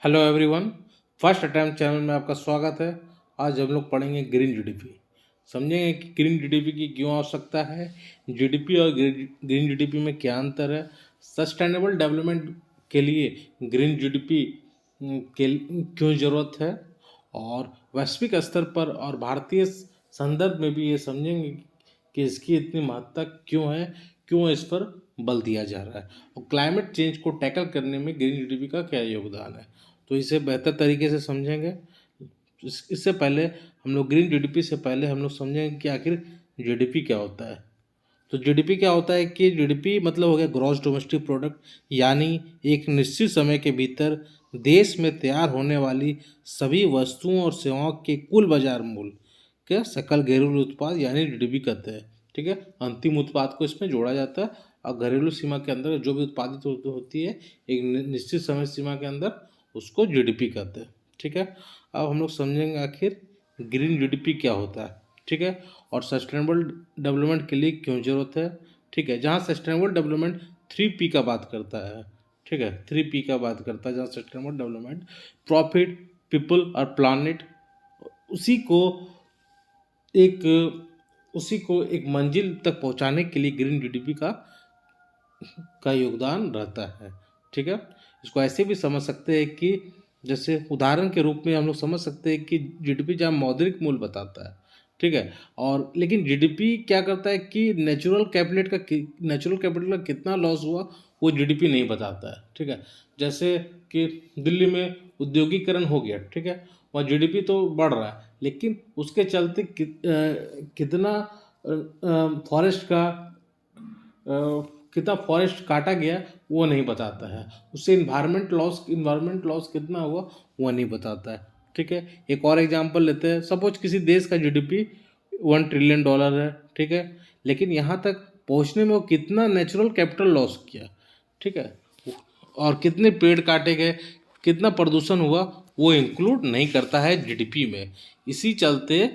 Hello everyone. First attempt channel में आपका स्वागत है। आज हम लोग पढ़ेंगे ग्रीन जीडीपी। समझेंगे कि ग्रीन जीडीपी की क्यों आवश्यकता है, जीडीपी और ग्रीन जीडीपी में क्या अंतर है, सस्टेनेबल डेवलपमेंट के लिए ग्रीन जीडीपी के क्यों ज़रूरत है, और वैश्विक स्तर पर और भारतीय संदर्भ में भी ये समझेंगे कि इसकी इतनी महत्ता क्यों है, क्यों इस पर बल दिया जा रहा है, और क्लाइमेट चेंज को टैकल करने में ग्रीन जीडीपी का क्या योगदान है। तो इसे बेहतर तरीके से समझेंगे। इससे पहले हम लोग ग्रीन जीडीपी से पहले हम लोग समझेंगे कि आखिर जीडीपी क्या होता है। तो जीडीपी क्या होता है कि जीडीपी मतलब हो गया ग्रॉस डोमेस्टिक प्रोडक्ट, यानी एक निश्चित समय के भीतर देश में तैयार होने वाली सभी वस्तुओं और सेवाओं के कुल बाजार मूल्य के सकल घरेलू उत्पाद यानी जीडीपी कहते हैं। ठीक है, अंतिम उत्पाद को इसमें जोड़ा जाता है और घरेलू सीमा के अंदर जो भी उत्पादित होती है एक निश्चित समय सीमा के अंदर उसको जीडीपी कहते हैं। ठीक है, अब हम लोग समझेंगे आखिर ग्रीन जीडीपी क्या होता है। ठीक है, और सस्टेनेबल डेवलपमेंट के लिए क्यों ज़रूरत है। ठीक है, जहाँ सस्टेनेबल डेवलपमेंट 3P का बात करता है। ठीक है, 3P का बात करता है जहाँ सस्टेनेबल डेवलपमेंट प्रॉफिट, पीपल और प्लानिट, उसी को एक उसी को एक मंजिल तक पहुंचाने के लिए ग्रीन जीडीपी का योगदान रहता है। ठीक है, इसको ऐसे भी समझ सकते हैं कि जैसे उदाहरण के रूप में हम लोग समझ सकते हैं कि जीडीपी जहाँ मौद्रिक मूल्य बताता है। ठीक है, और लेकिन जीडीपी क्या करता है कि नेचुरल कैपिटल का कितना लॉस हुआ वो जीडीपी नहीं बताता है। ठीक है, जैसे कि दिल्ली में उद्योगीकरण हो गया। ठीक है, वहाँ जीडीपी तो बढ़ रहा है, लेकिन उसके चलते कितना फॉरेस्ट का कितना फॉरेस्ट काटा गया वो नहीं बताता है। उससे इन्वायरमेंट लॉस कितना हुआ वो नहीं बताता है। ठीक है, एक और एग्जांपल लेते हैं। सपोज किसी देश का जीडीपी $1 ट्रिलियन है। ठीक है, लेकिन यहाँ तक पहुँचने में वो कितना नेचुरल कैपिटल लॉस किया। ठीक है, और कितने पेड़ काटे गए, कितना प्रदूषण हुआ, वो इंक्लूड नहीं करता है जीडीपी में। इसी चलते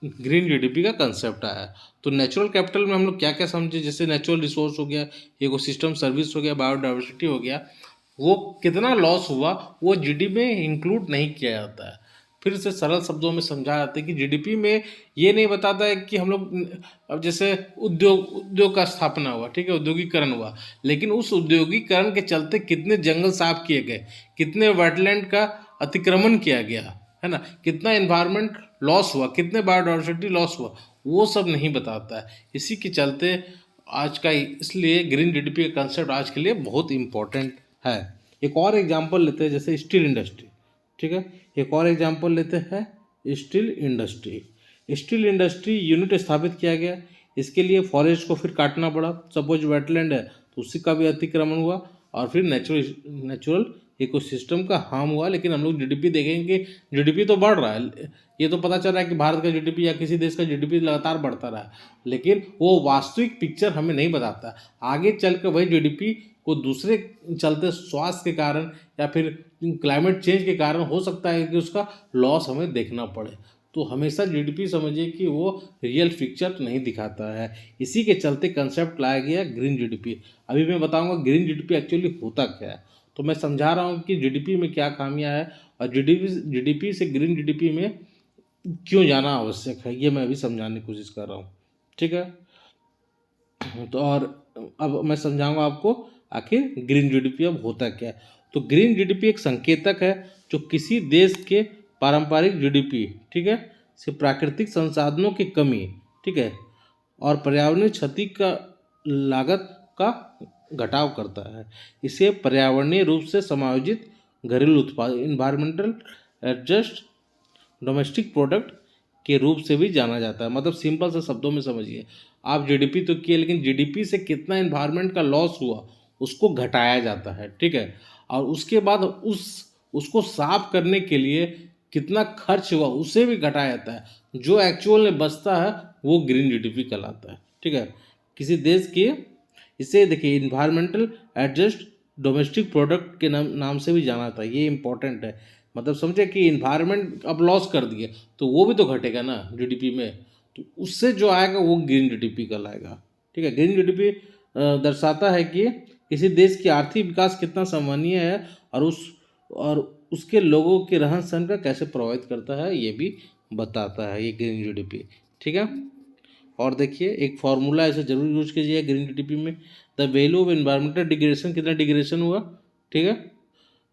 ग्रीन जीडीपी का कंसेप्ट आया। तो नेचुरल कैपिटल में हम लोग क्या क्या समझे, जैसे नेचुरल रिसोर्स हो गया, इकोसिस्टम सर्विस हो गया, बायोडाइवर्सिटी हो गया, वो कितना लॉस हुआ वो जीडीपी में इंक्लूड नहीं किया जाता है। फिर से सरल शब्दों में समझा जाता है कि जीडीपी में ये नहीं बताता है कि हम लोग अब जैसे उद्योग का स्थापना हुआ। ठीक है, औद्योगिकरण हुआ, लेकिन उस औद्योगिकरण के चलते कितने जंगल साफ किए गए, कितने वेटलैंड का अतिक्रमण किया गया, है ना, कितना इन्वायरमेंट लॉस हुआ, कितने बायोडाइवर्सिटी लॉस हुआ, वो सब नहीं बताता है। इसी के चलते आज का इसलिए ग्रीन जीडीपी का कंसेप्ट आज के लिए बहुत इम्पोर्टेंट है। एक और एग्जांपल लेते हैं, जैसे स्टील इंडस्ट्री। ठीक है, एक और एग्जांपल लेते हैं steel industry. Steel industry unit स्थापित किया गया, इसके लिए फॉरेस्ट को फिर काटना पड़ा। सपोज वेटलैंड है तो उसी का भी अतिक्रमण हुआ, और फिर नेचुरल इकोसिस्टम का हार्म हुआ। लेकिन हम लोग जीडीपी देखेंगे, जीडीपी तो बढ़ रहा है, ये तो पता चल रहा है कि भारत का जीडीपी या किसी देश का जीडीपी लगातार बढ़ता रहा है, लेकिन वो वास्तविक पिक्चर हमें नहीं बताता। आगे चल कर वही जीडीपी को दूसरे चलते स्वास्थ्य के कारण या फिर क्लाइमेट चेंज के कारण हो सकता है कि उसका लॉस हमें देखना पड़े। तो हमेशा जीडीपी समझिए कि वो रियल पिक्चर नहीं दिखाता है। इसी के चलते कंसेप्ट लाया गया ग्रीन जीडीपी। अभी मैं बताऊंगा ग्रीन जीडीपी एक्चुअली होता क्या है। तो मैं समझा रहा हूँ कि जीडीपी में क्या खामियां है, और जीडीपी से ग्रीन जीडीपी में क्यों जाना आवश्यक है, ये मैं अभी समझाने की कोशिश कर रहा हूँ। ठीक है, तो और अब मैं समझाऊंगा आपको आखिर ग्रीन जीडीपी अब होता क्या है। तो ग्रीन जीडीपी एक संकेतक है जो किसी देश के पारंपरिक जीडीपी, ठीक है, से प्राकृतिक संसाधनों की कमी, ठीक है, और पर्यावरणीय क्षति का लागत का घटाव करता है। इसे पर्यावरणीय रूप से समायोजित घरेलू उत्पाद, इन्वायरमेंटल एडजस्ट डोमेस्टिक प्रोडक्ट के रूप से भी जाना जाता है। मतलब सिंपल से शब्दों में समझिए, आप जीडीपी तो किए, लेकिन जीडीपी से कितना इन्वायरमेंट का लॉस हुआ उसको घटाया जाता है। ठीक है, और उसके बाद उसको साफ करने के लिए कितना खर्च हुआ उसे भी घटाया जाता है। जो एक्चुअल में बचता है वो ग्रीन जीडीपी कहलाता है। ठीक है, किसी देश के, इसे देखिए इन्वायरमेंटल एडजस्ट डोमेस्टिक प्रोडक्ट के नाम से भी जाना जाता है। ये इंपॉर्टेंट है। मतलब समझे कि इन्वायरमेंट अब लॉस कर दिए तो वो भी तो घटेगा ना जीडीपी में, तो उससे जो आएगा वो ग्रीन जीडीपी कहलाएगा। ठीक है, ग्रीन जीडीपी दर्शाता है कि किसी देश की आर्थिक विकास कितना सराहनीय है, और और उसके लोगों के रहन सहन का कैसे प्रभावित करता है ये भी बताता है ये ग्रीन जीडीपी। ठीक है, और देखिए एक फार्मूला ऐसे जरूर यूज कीजिए ग्रीन जीडीपी में। The value of environmental degradation, कितना डिग्रेडेशन हुआ, ठीक है,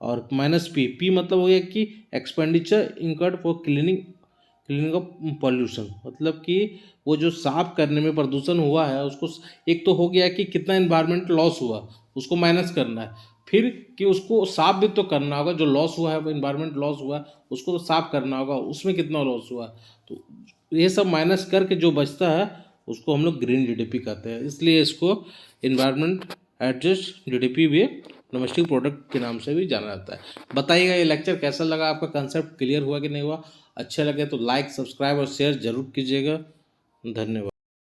और माइनस पी, पी मतलब हो गया कि expenditure incurred for cleaning of pollution, मतलब कि वो जो साफ करने में प्रदूषण हुआ है उसको, एक तो हो गया कि कितना एनवायरमेंट लॉस हुआ उसको माइनस करना है, फिर कि उसको साफ भी तो करना होगा, जो लॉस हुआ है एनवायरमेंट लॉस हुआ है उसको तो साफ करना होगा, उसमें कितना लॉस हुआ, तो ये सब माइनस करके जो बचता है उसको हम लोग ग्रीन जीडीपी कहते हैं। इसलिए इसको इन्वायरमेंट एडजस्ट जीडीपी भी डोमेस्टिक प्रोडक्ट के नाम से भी जाना जाता है। बताइएगा ये लेक्चर कैसा लगा, आपका कंसेप्ट क्लियर हुआ कि नहीं हुआ। अच्छे लगे तो लाइक सब्सक्राइब और शेयर जरूर कीजिएगा। धन्यवाद।